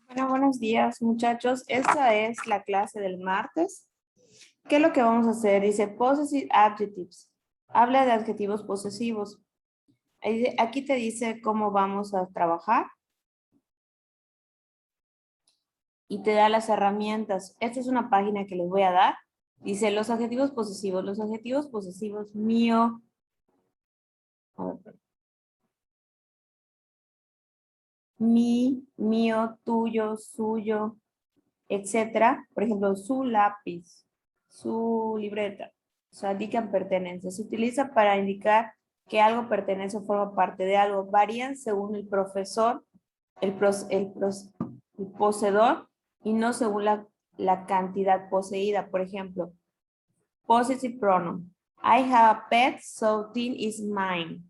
Bueno, buenos días, muchachos. Esta es la clase del martes. ¿Qué es lo que vamos a hacer? Dice possessive adjectives. Habla de adjetivos posesivos. Aquí te dice cómo vamos a trabajar y te da las herramientas. Esta es una página que les voy a dar. Dice los adjetivos posesivos. Los adjetivos posesivos mío. A ver, mi, mío, tuyo, suyo, etcétera. Por ejemplo, su lápiz, su libreta. O sea, indican pertenencia. Se utiliza para indicar que algo pertenece o forma parte de algo. Varían según el profesor, el poseedor y no según la cantidad poseída. Por ejemplo, possessive pronoun. I have a pet, so this is mine.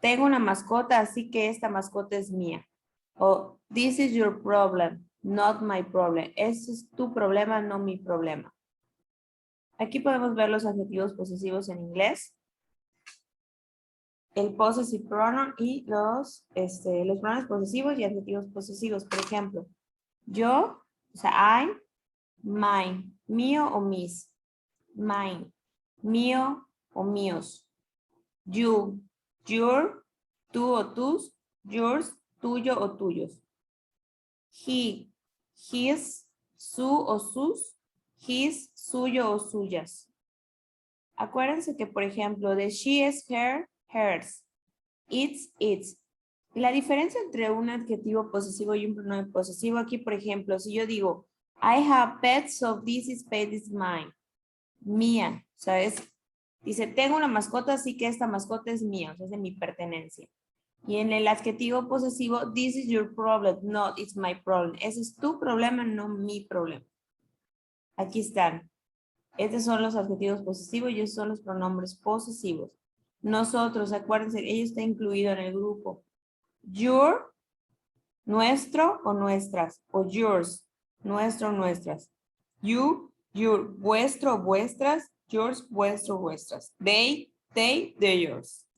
Tengo una mascota, así que esta mascota es mía. O this is your problem, not my problem. Ese es tu problema, no mi problema. Aquí podemos ver los adjetivos posesivos en inglés. El possessive pronoun y los pronombres posesivos y adjetivos posesivos. Por ejemplo, yo, o sea, I, mine, mío o mis, mine, mío o míos. You, your, tú o tus, yours, tuyo o tuyos. He, his, su o sus, his, suyo o suyas. Acuérdense que, por ejemplo, de she es her, hers, it's, its. La diferencia entre un adjetivo posesivo y un pronombre posesivo, aquí, por ejemplo, si yo digo, I have pets, so this is pet is mine. Mía, o sea, dice, tengo una mascota, así que esta mascota es mía, o sea, es de mi pertenencia. Y en el adjetivo posesivo, this is your problem, not it's my problem. Ese es tu problema, no mi problema. Aquí están. Estos son los adjetivos posesivos y estos son los pronombres posesivos. Nosotros, acuérdense, ellos está incluido en el grupo. Your, nuestro o nuestras. O yours, nuestro o nuestras. You, your, vuestro o vuestras. Yours, vuestro o vuestras. They, theirs.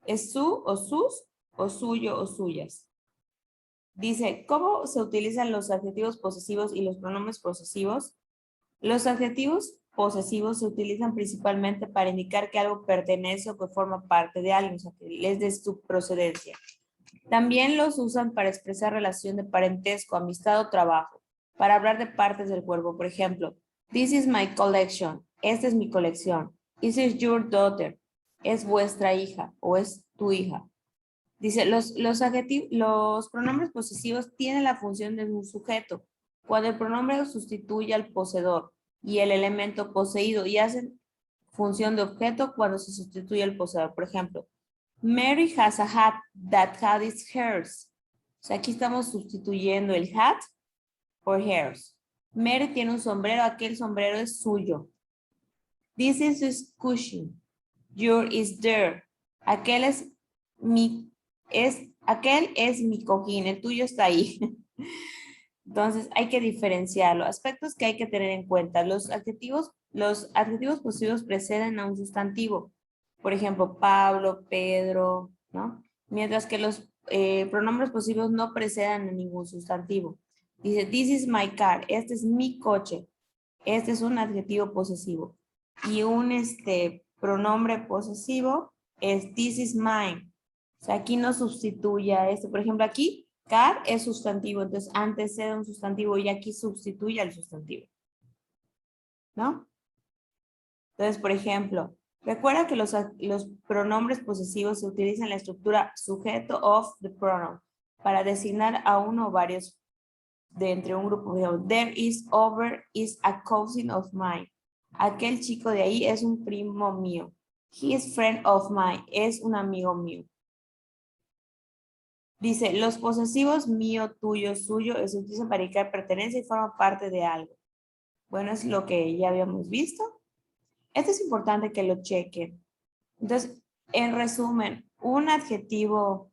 Es su o sus o suyo o suyas. Dice, ¿cómo se utilizan los adjetivos posesivos y los pronombres posesivos? Los adjetivos posesivos se utilizan principalmente para indicar que algo pertenece o que forma parte de alguien, o sea, que es de su procedencia. También los usan para expresar relación de parentesco, amistad o trabajo, para hablar de partes del cuerpo. Por ejemplo, this is my collection, esta es mi colección. This is your daughter, es vuestra hija o es tu hija. Dice, los pronombres posesivos tienen la función de un sujeto, cuando el pronombre sustituye al poseedor y el elemento poseído, y hacen función de objeto cuando se sustituye al poseedor. Por ejemplo, Mary has a hat, that hat is hers. O sea, aquí estamos sustituyendo el hat por hers. Mary tiene un sombrero, aquel sombrero es suyo. This is his cushion. Your is there. Aquel es mi cojín, el tuyo está ahí. Entonces hay que diferenciarlo. Aspectos que hay que tener en cuenta. Los adjetivos posesivos preceden a un sustantivo. Por ejemplo, Pablo, Pedro, ¿no? Mientras que los pronombres posesivos no preceden a ningún sustantivo. Dice, this is my car. Este es mi coche. Este es un adjetivo posesivo. Y un pronombre posesivo es this is mine. O sea, aquí no sustituye a esto. Por ejemplo, aquí, car es sustantivo, entonces antecede un sustantivo y aquí sustituye al sustantivo. ¿No? Entonces, por ejemplo, recuerda que los pronombres posesivos se utilizan en la estructura sujeto of the pronoun para designar a uno o varios de entre un grupo. There is over is a cousin of mine. Aquel chico de ahí es un primo mío. He is friend of mine. Es un amigo mío. Dice, los posesivos mío, tuyo, suyo, se utilizan para indicar pertenencia y forma parte de algo. Bueno, es lo que ya habíamos visto. Esto es importante que lo chequen. Entonces, en resumen, un adjetivo,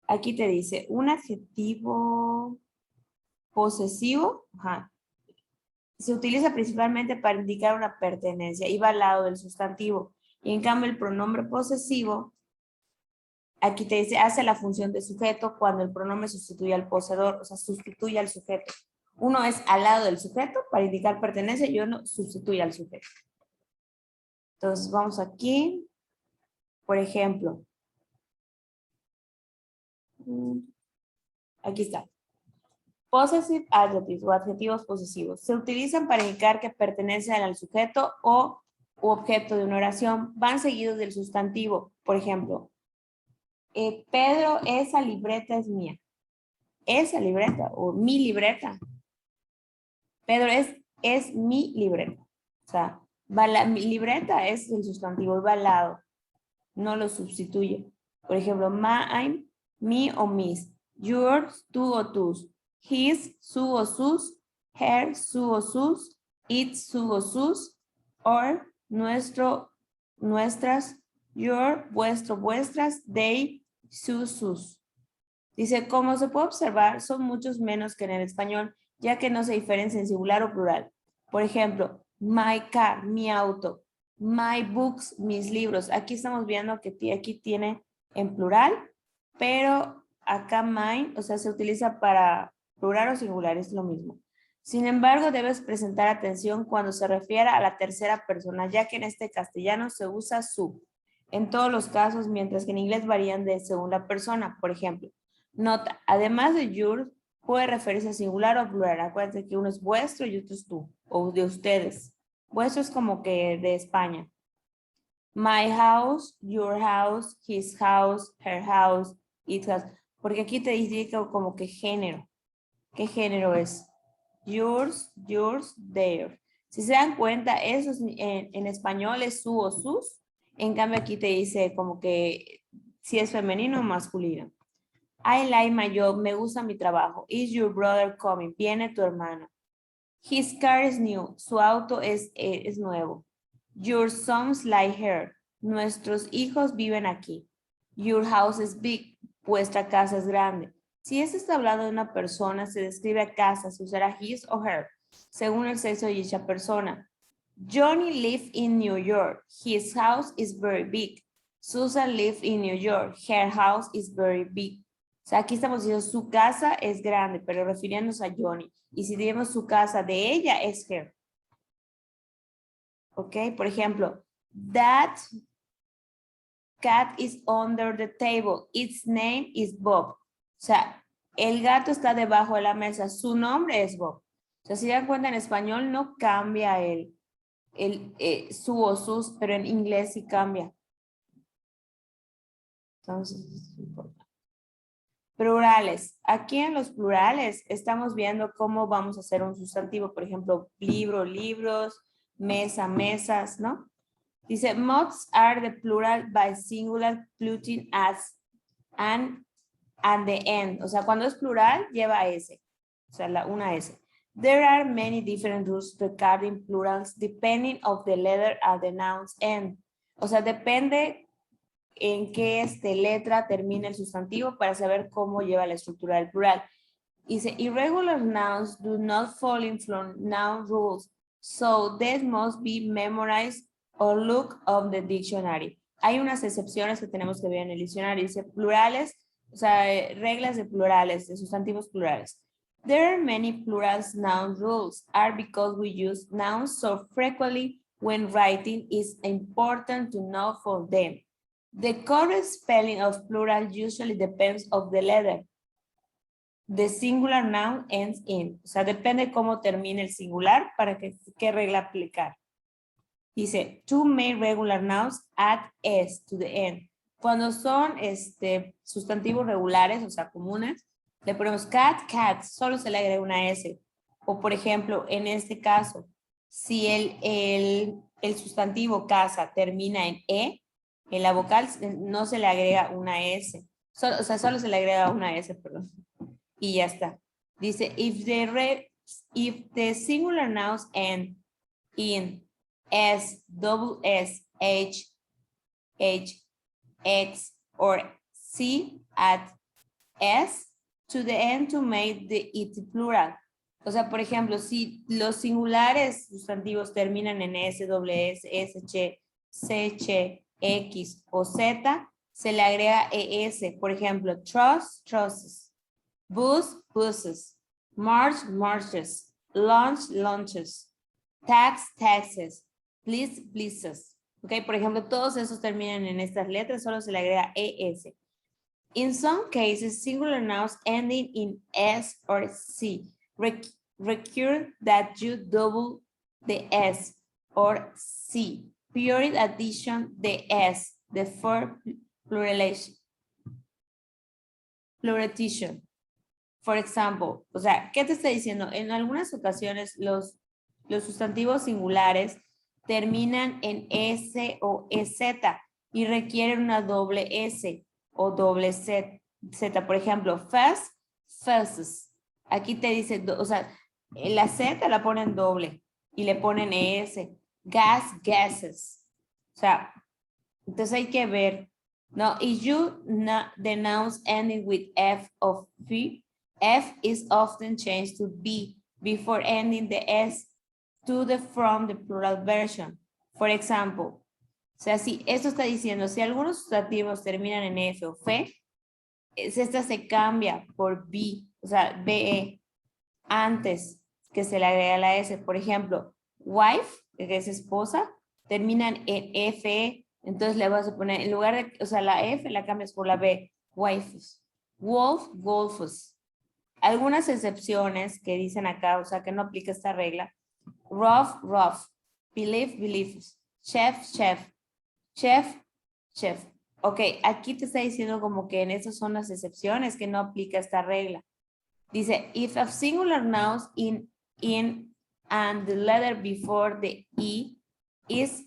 aquí te dice, un adjetivo posesivo, se utiliza principalmente para indicar una pertenencia y va al lado del sustantivo. Y en cambio, el pronombre posesivo Aquí te dice, hace la función de sujeto cuando el pronombre sustituye al poseedor, o sea, sustituye al sujeto. Uno es al lado del sujeto para indicar pertenencia y uno sustituye al sujeto. Entonces, vamos aquí. Por ejemplo, aquí está. Possessive adjectives o adjetivos posesivos. Se utilizan para indicar que pertenecen al sujeto o u objeto de una oración. Van seguidos del sustantivo. Por ejemplo, Pedro, esa libreta es mía. Esa libreta o mi libreta. Pedro es mi libreta. O sea, mi libreta es el sustantivo, va al lado. No lo sustituye. Por ejemplo, mine, mi o mis. Yours, tú o tus. His, su o sus. Her, su o sus. Its, su o sus. Or, nuestro, nuestras. Your, vuestro, vuestras. They, sus. Dice, como se puede observar, son muchos menos que en el español, ya que no se diferencia en singular o plural. Por ejemplo, my car, mi auto. My books, mis libros. Aquí estamos viendo que aquí tiene en plural, pero acá mine, o sea, se utiliza para plural o singular, es lo mismo. Sin embargo, debes presentar atención cuando se refiere a la tercera persona, ya que en este castellano se usa su. En todos los casos, mientras que en inglés varían de segunda persona. Por ejemplo, nota, además de yours, puede referirse a singular o plural. Acuérdense que uno es vuestro y otro es tú, o de ustedes. Vuestro es como que de España. My house, your house, his house, her house, its house. Porque aquí te dice como que género. ¿Qué género es? Yours, yours, their. Si se dan cuenta, eso es, en español es su o sus. En cambio aquí te dice como que si es femenino o masculino. I like my job, me gusta mi trabajo. Is your brother coming? Viene tu hermano. His car is new, su auto es nuevo. Your sons like here, nuestros hijos viven aquí. Your house is big, vuestra casa es grande. Si este está hablando de una persona, se describe a casa, se usará his o her, según el sexo de dicha persona. Johnny lives in New York, his house is very big. Susan lives in New York, her house is very big. O sea, aquí estamos diciendo su casa es grande, pero refiriéndonos a Johnny. Y si digamos su casa de ella es her. ¿Ok? Por ejemplo, that cat is under the table. Its name is Bob. O sea, el gato está debajo de la mesa. Su nombre es Bob. O sea, si dan cuenta, en español no cambia su o sus, pero en inglés sí cambia. Entonces, es importante. Plurales. Aquí en los plurales estamos viendo cómo vamos a hacer un sustantivo. Por ejemplo, libro, libros, mesa, mesas, ¿no? Dice, moths are the plural by singular plutin as and the end. O sea, cuando es plural, lleva S. O sea, una S. There are many different rules regarding plurals depending of the letter at the noun's end. O sea, depende en qué letra termina el sustantivo para saber cómo lleva la estructura del plural. Dice, irregular nouns do not fall in from noun rules, so they must be memorized or look up the dictionary. Hay unas excepciones que tenemos que ver en el diccionario. Dice plurales, o sea, reglas de plurales, de sustantivos plurales. There are many plurals noun rules are because we use nouns so frequently when writing is important to know for them. The correct spelling of plural usually depends of the letter. The singular noun ends in. O sea, depende cómo termine el singular para qué regla aplicar. Dice, two main regular nouns add s to the end. Cuando son sustantivos regulares, o sea, comunes, le ponemos cat, cat, solo se le agrega una s. O por ejemplo, en este caso, si el sustantivo casa termina en e, en la vocal no se le agrega una S. O sea, solo se le agrega una S, perdón. Y ya está. Dice, if the singular nouns end in S, double S, H, X, or C, add S to the end to make it plural. O sea, por ejemplo, si los singulares sustantivos terminan en S, doble S, SH, CH, X o Z, se le agrega ES. Por ejemplo, trust, trusts. Bus, buses. March, marches. Lunch, lunches. Tax, taxes. Please, pleases. Ok, por ejemplo, todos esos terminan en estas letras, solo se le agrega ES. In some cases, singular nouns ending in S or C require that you double the S or C. Period addition the S, the for pluralization. For example, o sea, ¿qué te está diciendo? En algunas ocasiones los sustantivos singulares terminan en S o EZ y requieren una doble S o doble Z. Por ejemplo, fast, fasts. Aquí te dice, o sea, la Z la ponen doble y le ponen ES. Gas, gases. O sea, entonces hay que ver, ¿no? If you the nouns ending with F of P, F is often changed to B before ending the S to the from the plural version. For example, o sea, si esto está diciendo, si algunos sustantivos terminan en F o F, esta se cambia por B, o sea, BE, antes que se le agrega la S. Por ejemplo, wife, que es esposa, terminan en FE, entonces le vas a poner, en lugar de, o sea, la F la cambias por la B, wifes. Wolf, wolfes. Algunas excepciones que dicen acá, o sea, que no aplica esta regla. Rough, rough. Believe, beliefs. Chef, chef. Chef, chef. Ok, aquí te está diciendo como que en esas son las excepciones que no aplica esta regla. Dice, if a singular noun in and the letter before the E is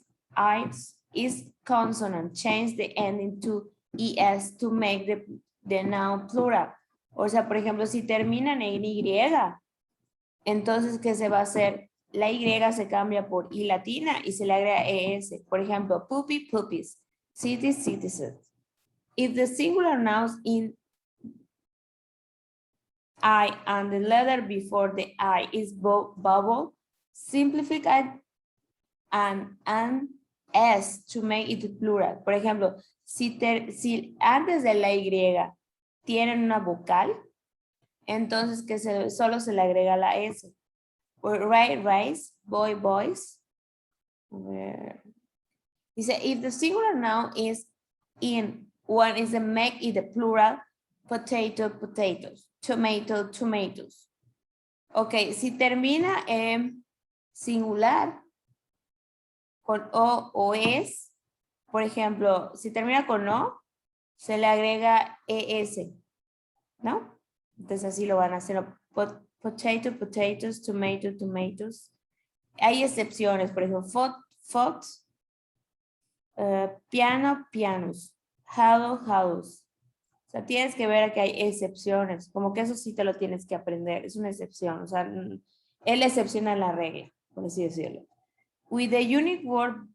consonant, change the ending to ES to make the noun plural. O sea, por ejemplo, si terminan en Y, entonces, ¿qué se va a hacer? La Y se cambia por I latina y se le agrega ES. Por ejemplo, puppy, puppies. City, citizens. If the singular nouns in I and the letter before the I is vowel, simplify an S to make it plural. Por ejemplo, si antes de la Y tienen una vocal, entonces que solo se le agrega la S. Right, rice, boy, boys. Dice, if the singular noun is in, one is the make it the plural, potato, potatoes, tomato, tomatoes. Ok, si termina en singular con O o es, por ejemplo, si termina con O, se le agrega ES, ¿no? Entonces así lo van a hacer. Potato, potatoes, tomato, tomatoes. Hay excepciones, por ejemplo, fox, piano, pianos, hello, hellos. O sea, tienes que ver que hay excepciones, como que eso sí te lo tienes que aprender, es una excepción, o sea, él excepciona la regla, por así decirlo. With the unique word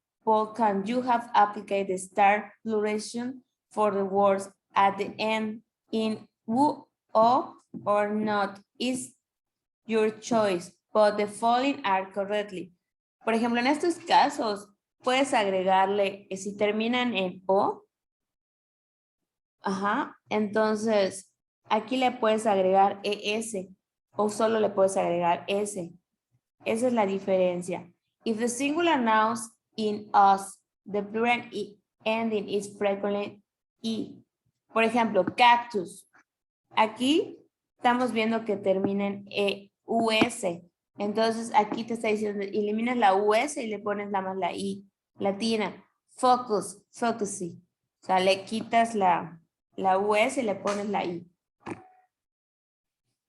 can you have applied the star pluralization for the words at the end in who, o, or not is your choice, but the following are correctly. Por ejemplo, en estos casos, puedes agregarle, si terminan en O, ajá, entonces aquí le puedes agregar ES o solo le puedes agregar S. Esa es la diferencia. If the singular nouns in us, the plural ending is frequently E. Por ejemplo, cactus. Aquí estamos viendo que termina en US. Entonces aquí te está diciendo, eliminas la US y le pones nada más la I latina. Focus, focusy. O sea, le quitas la US y le pones la I.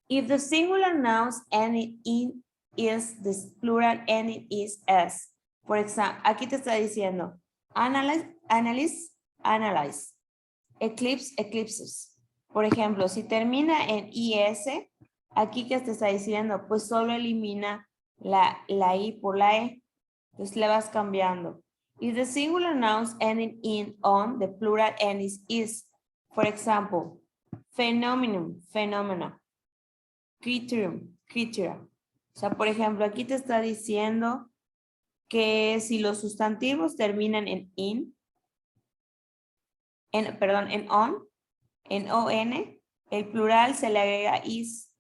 If the singular nouns ending in is, the plural ending is S. Por ejemplo, aquí te está diciendo, analyze, eclipse, eclipses. Por ejemplo, si termina en IS, aquí que te está diciendo, pues solo elimina la I por la E. Entonces le vas cambiando. If the singular nouns ending in on, the plural end is. For example, phenomenon, phenomena. Criterium, criteria. O sea, por ejemplo, aquí te está diciendo que si los sustantivos terminan en in, en on, en on, el plural se le agrega is.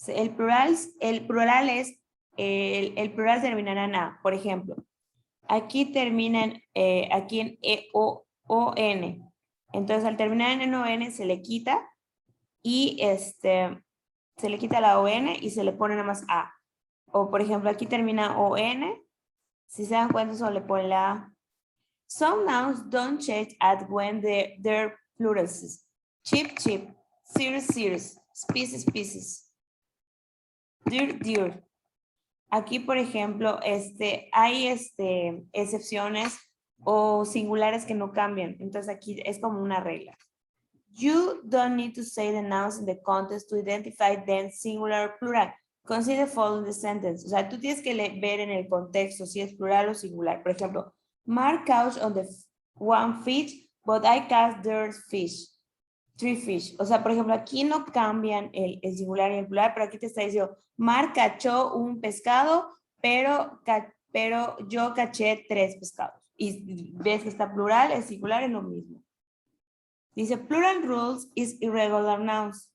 El plural es, el plural terminará en a. Por ejemplo, aquí terminan, aquí en on. Entonces, al terminar en on se le quita y se le quita la on y se le pone nada más a. O, por ejemplo, aquí termina on. Si se dan cuenta, solo le pone la a. Some nouns don't change at when they're plurals. Chip, chip. Series, series. Species, species. Dear, dear. Aquí, por ejemplo, hay excepciones o singulares que no cambian. Entonces aquí es como una regla. You don't need to say the nouns in the context to identify them singular or plural. Consider following the sentence. O sea, tú tienes que ver en el contexto si es plural o singular. Por ejemplo, Mark couched on the one fish, but I cast their fish. 3 fish. O sea, por ejemplo, aquí no cambian el singular y el plural, pero aquí te está diciendo, Mark cachó un pescado, pero yo caché 3 pescados. Y ves que está plural, el singular es lo mismo. Dice, plural rules is irregular nouns.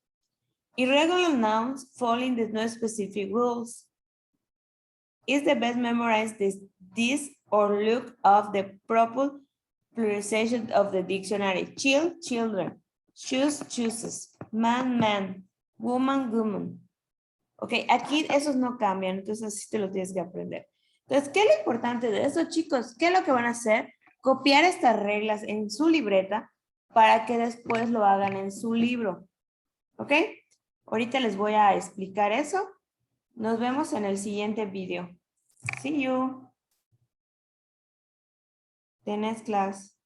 Irregular nouns fall in the no specific rules. Is the best memorize this or look up the proper pluralization of the dictionary. Chill, children. Choose, chooses. Man, man. Woman, woman. Ok, aquí esos no cambian, entonces así te lo tienes que aprender. Entonces, ¿qué es lo importante de eso, chicos? ¿Qué es lo que van a hacer? Copiar estas reglas en su libreta para que después lo hagan en su libro. ¿Ok? Ahorita les voy a explicar eso. Nos vemos en el siguiente video. See you. The next class.